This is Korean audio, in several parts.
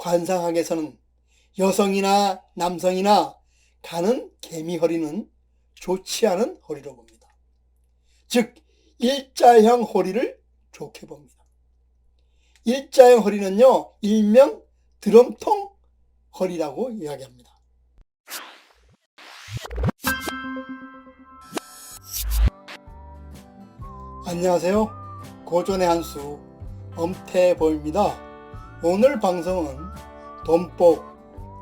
관상학에서는 여성이나 남성이나 가는 개미 허리는 좋지 않은 허리로 봅니다. 즉 일자형 허리를 좋게 봅니다. 일자형 허리는요, 일명 드럼통 허리라고 이야기합니다. 안녕하세요. 고전의 한수 엄태보입니다. 오늘 방송은 돈복,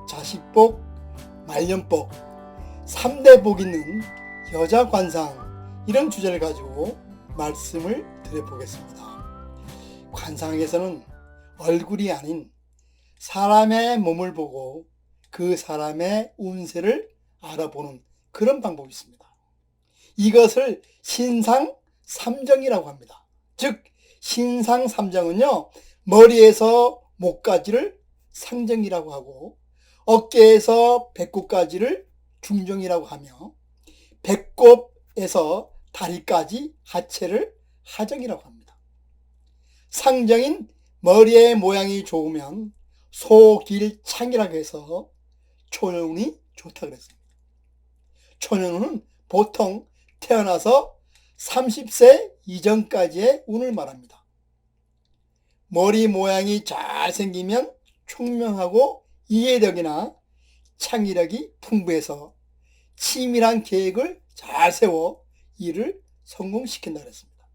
자식복, 말년복, 3대 복 있는 여자 관상, 이런 주제를 가지고 말씀을 드려보겠습니다. 관상학에서는 얼굴이 아닌 사람의 몸을 보고 그 사람의 운세를 알아보는 그런 방법이 있습니다. 이것을 신상삼정이라고 합니다. 즉 신상삼정은요, 머리에서 목까지를 상정이라고 하고 어깨에서 배꼽까지를 중정이라고 하며 배꼽에서 다리까지 하체를 하정이라고 합니다. 상정인 머리의 모양이 좋으면 소길창이라고 해서 초년운이 좋다고 그랬습니다. 초년운은 보통 태어나서 30세 이전까지의 운을 말합니다. 머리 모양이 잘 생기면 총명하고 이해력이나 창의력이 풍부해서 치밀한 계획을 잘 세워 일을 성공시킨다 그랬습니다.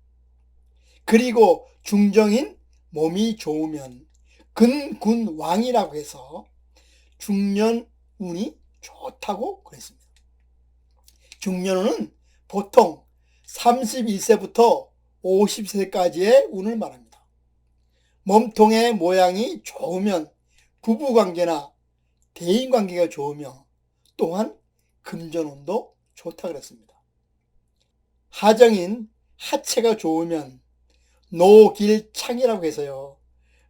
그리고 중정인 몸이 좋으면 근군왕이라고 해서 중년운이 좋다고 그랬습니다. 중년운은 보통 31세부터 50세까지의 운을 말합니다. 몸통의 모양이 좋으면 부부관계나 대인관계가 좋으며 또한 금전운도 좋다고 그랬습니다. 하정인 하체가 좋으면 노길창이라고 해서요,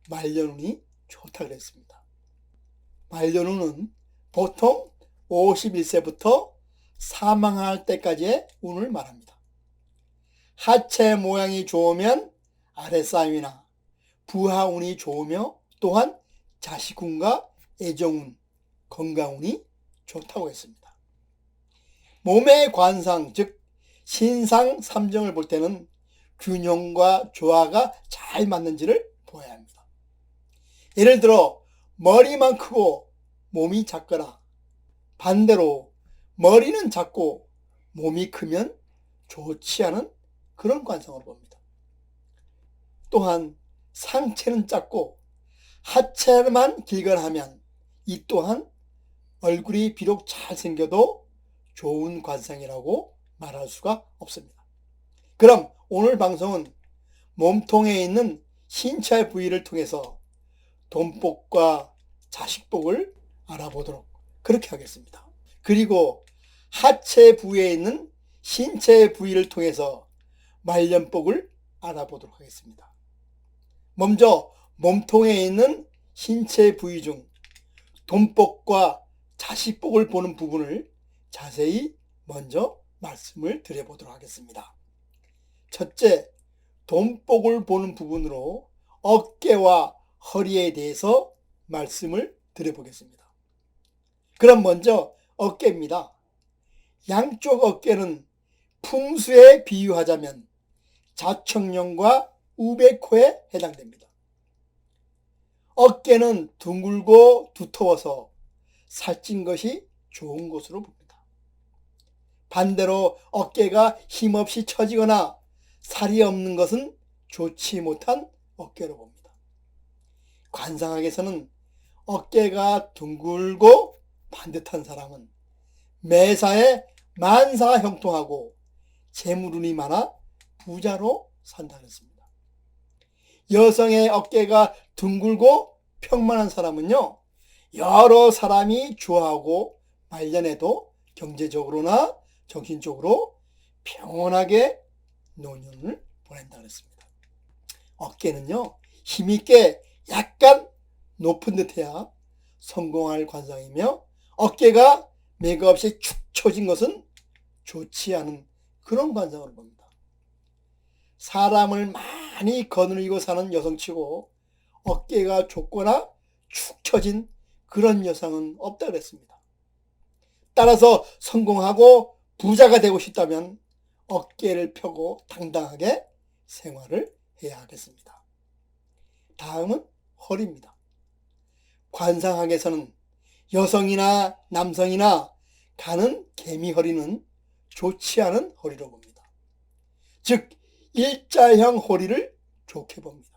말년운이 좋다고 그랬습니다. 말년운은 보통 51세부터 사망할 때까지의 운을 말합니다. 하체 모양이 좋으면 아랫싸움이나 부하운이 좋으며 또한 자식운과 애정운, 건강운이 좋다고 했습니다. 몸의 관상, 즉 신상삼정을 볼 때는 균형과 조화가 잘 맞는지를 보아야 합니다. 예를 들어 머리만 크고 몸이 작거나 반대로 머리는 작고 몸이 크면 좋지 않은 그런 관상으로 봅니다. 또한 상체는 작고 하체만 길거나 하면 이 또한 얼굴이 비록 잘생겨도 좋은 관상이라고 말할 수가 없습니다. 그럼 오늘 방송은 몸통에 있는 신체 부위를 통해서 돈복과 자식복을 알아보도록 그렇게 하겠습니다. 그리고 하체 부위에 있는 신체 부위를 통해서 말년복을 알아보도록 하겠습니다. 먼저 몸통에 있는 신체 부위 중 돈복과 자식복을 보는 부분을 자세히 먼저 말씀을 드려보도록 하겠습니다. 첫째, 돈복을 보는 부분으로 어깨와 허리에 대해서 말씀을 드려보겠습니다. 그럼 먼저 어깨입니다. 양쪽 어깨는 풍수에 비유하자면 자청령과 우백호에 해당됩니다. 어깨는 둥글고 두터워서 살찐 것이 좋은 것으로 봅니다. 반대로 어깨가 힘없이 처지거나 살이 없는 것은 좋지 못한 어깨로 봅니다. 관상학에서는 어깨가 둥글고 반듯한 사람은 매사에 만사가 형통하고 재물운이 많아 부자로 산다고 했습니다. 여성의 어깨가 둥글고 평만한 사람은요, 여러 사람이 좋아하고 말년에도 경제적으로나 정신적으로 평온하게 노년을 보낸다고 했습니다. 어깨는요, 힘있게 약간 높은 듯해야 성공할 관상이며 어깨가 맥없이 축 처진 것은 좋지 않은 그런 관상으로 봅니다. 사람을 많이 거느리고 사는 여성치고 어깨가 좁거나 축 처진 그런 여성은 없다 그랬습니다. 따라서 성공하고 부자가 되고 싶다면 어깨를 펴고 당당하게 생활을 해야 하겠습니다. 다음은 허리입니다. 관상학에서는 여성이나 남성이나 가는 개미 허리는 좋지 않은 허리로 봅니다. 즉 일자형 허리를 좋게 봅니다.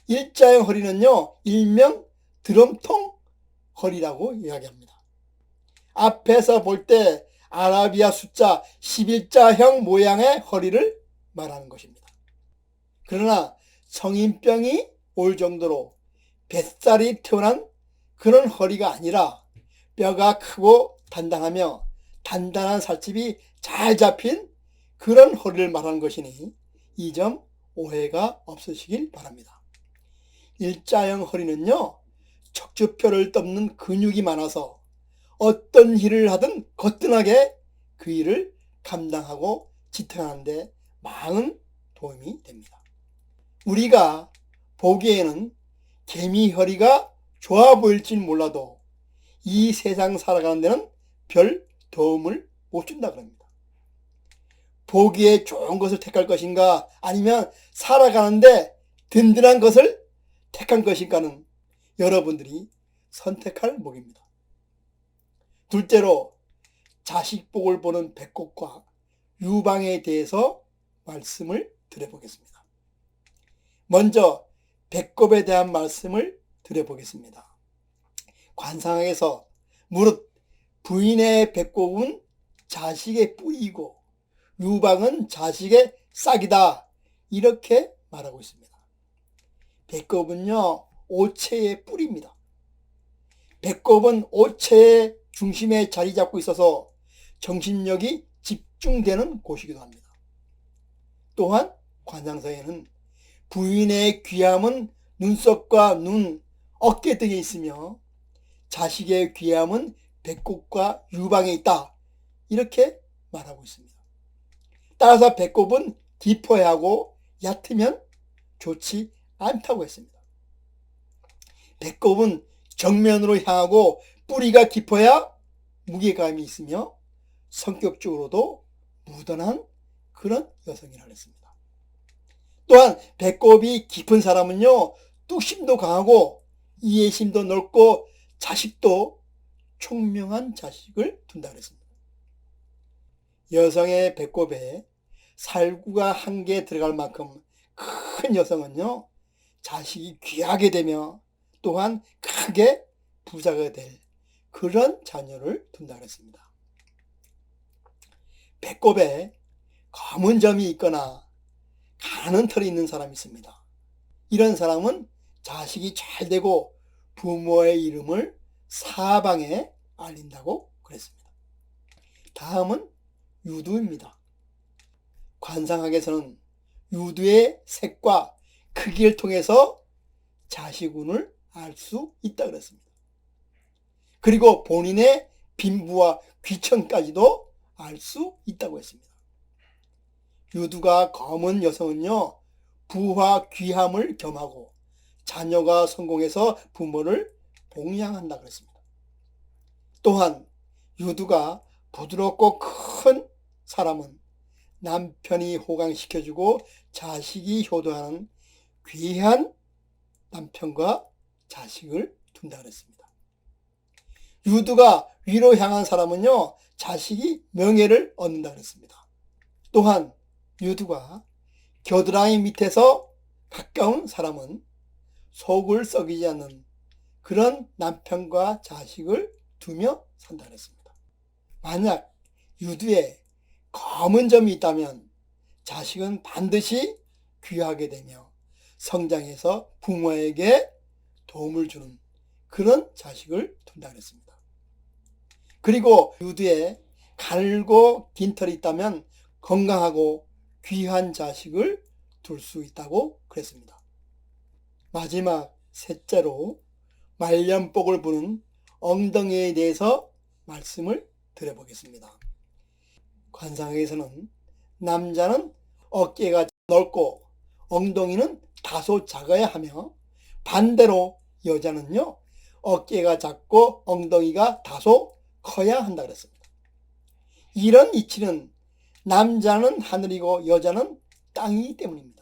일자형 허리는요, 일명 드럼통 허리라고 이야기합니다. 앞에서 볼 때 아라비아 숫자 11자형 모양의 허리를 말하는 것입니다. 그러나 성인병이 올 정도로 뱃살이 튀어난 그런 허리가 아니라 뼈가 크고 단단하며 단단한 살집이 잘 잡힌 그런 허리를 말하는 것이니 이 점 오해가 없으시길 바랍니다. 일자형 허리는요, 척추뼈를 덮는 근육이 많아서 어떤 일을 하든 거뜬하게 그 일을 감당하고 지탱하는데 많은 도움이 됩니다. 우리가 보기에는 개미 허리가 좋아 보일진 몰라도 이 세상 살아가는 데는 별 도움을 못 준다 그럽니다. 보기에 좋은 것을 택할 것인가 아니면 살아가는데 든든한 것을 택한 것인가는 여러분들이 선택할 목입니다. 둘째로 자식복을 보는 배꼽과 유방에 대해서 말씀을 드려보겠습니다. 먼저 배꼽에 대한 말씀을 드려보겠습니다. 관상학에서 무릇 부인의 배꼽은 자식의 뿌리이고 유방은 자식의 싹이다 이렇게 말하고 있습니다. 배꼽은요, 오체의 뿌리입니다. 배꼽은 오체의 중심에 자리 잡고 있어서 정신력이 집중되는 곳이기도 합니다. 또한 관상서에는 부인의 귀함은 눈썹과 눈, 어깨 등에 있으며 자식의 귀함은 배꼽과 유방에 있다 이렇게 말하고 있습니다. 따라서 배꼽은 깊어야 하고 얕으면 좋지 않다고 했습니다. 배꼽은 정면으로 향하고 뿌리가 깊어야 무게감이 있으며 성격적으로도 무던한 그런 여성이라고 했습니다. 또한 배꼽이 깊은 사람은요, 뚝심도 강하고 이해심도 넓고 자식도 총명한 자식을 둔다 그랬습니다. 여성의 배꼽에 살구가 한 개 들어갈 만큼 큰 여성은요, 자식이 귀하게 되며 또한 크게 부자가 될 그런 자녀를 둔다 그랬습니다. 배꼽에 검은 점이 있거나 가는 털이 있는 사람이 있습니다. 이런 사람은 자식이 잘 되고 부모의 이름을 사방에 알린다고 그랬습니다. 다음은 유두입니다. 관상학에서는 유두의 색과 크기를 통해서 자식운을 알 수 있다 그랬습니다. 그리고 본인의 빈부와 귀천까지도 알 수 있다고 했습니다. 유두가 검은 여성은요, 부와 귀함을 겸하고 자녀가 성공해서 부모를 봉양한다 그랬습니다. 또한 유두가 부드럽고 큰 사람은 남편이 호강시켜주고 자식이 효도하는 귀한 남편과 자식을 둔다 그랬습니다. 유두가 위로 향한 사람은요, 자식이 명예를 얻는다 그랬습니다. 또한 유두가 겨드랑이 밑에서 가까운 사람은 속을 썩이지 않는 그런 남편과 자식을 두며 산다 그랬습니다. 만약 유두에 검은 점이 있다면 자식은 반드시 귀하게 되며 성장해서 부모에게 도움을 주는 그런 자식을 둔다 그랬습니다. 그리고 유두에 가늘고 긴 털이 있다면 건강하고 귀한 자식을 둘 수 있다고 그랬습니다. 마지막 셋째로 말년복을 부는 엉덩이에 대해서 말씀을 드려보겠습니다. 관상학에서는 남자는 어깨가 넓고 엉덩이는 다소 작아야 하며 반대로 여자는요, 어깨가 작고 엉덩이가 다소 커야 한다 그랬습니다. 이런 이치는 남자는 하늘이고 여자는 땅이기 때문입니다.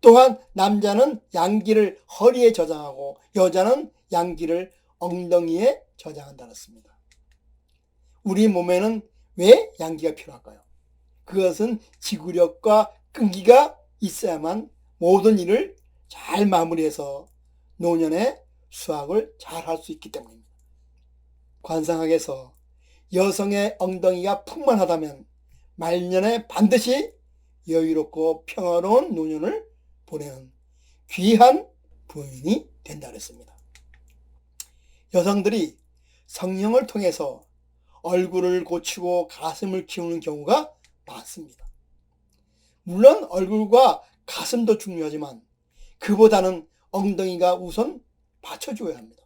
또한 남자는 양기를 허리에 저장하고 여자는 양기를 엉덩이에 저장한다 그랬습니다. 우리 몸에는 왜 양기가 필요할까요? 그것은 지구력과 끈기가 있어야만 모든 일을 잘 마무리해서 노년에 수확을 잘 할 수 있기 때문입니다. 관상학에서 여성의 엉덩이가 풍만하다면 말년에 반드시 여유롭고 평화로운 노년을 보내는 귀한 부인이 된다 그랬습니다. 여성들이 성령을 통해서 얼굴을 고치고 가슴을 키우는 경우가 많습니다. 물론 얼굴과 가슴도 중요하지만 그보다는 엉덩이가 우선 받쳐줘야 합니다.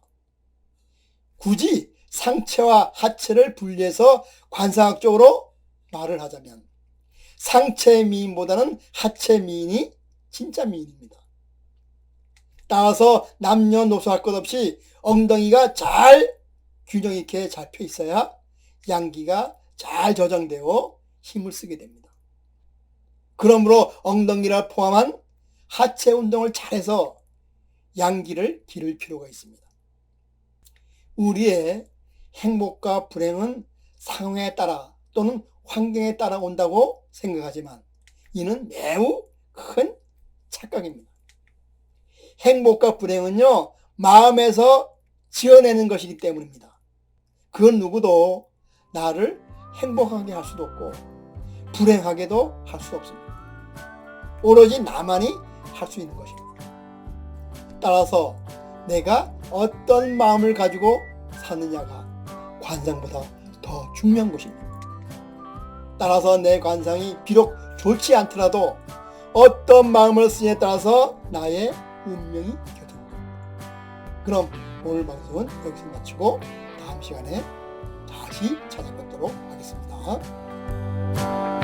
굳이 상체와 하체를 분리해서 관상학적으로 말을 하자면 상체 미인보다는 하체 미인이 진짜 미인입니다. 따라서 남녀노소 할 것 없이 엉덩이가 잘 균형 있게 잡혀 있어야 양기가 잘 저장되어 힘을 쓰게 됩니다. 그러므로 엉덩이를 포함한 하체 운동을 잘해서 양기를 기를 필요가 있습니다. 우리의 행복과 불행은 상황에 따라 또는 환경에 따라 온다고 생각하지만 이는 매우 큰 착각입니다. 행복과 불행은요, 마음에서 지어내는 것이기 때문입니다. 그 누구도 나를 행복하게 할 수도 없고 불행하게도 할 수 없습니다. 오로지 나만이 할 수 있는 것입니다. 따라서 내가 어떤 마음을 가지고 사느냐가 관상보다 더 중요한 것입니다. 따라서 내 관상이 비록 좋지 않더라도 어떤 마음을 쓰냐에 따라서 나의 운명이 결정됩니다. 그럼 오늘 방송은 여기서 마치고 다음 시간에 다시 찾아뵙도록 하겠습니다.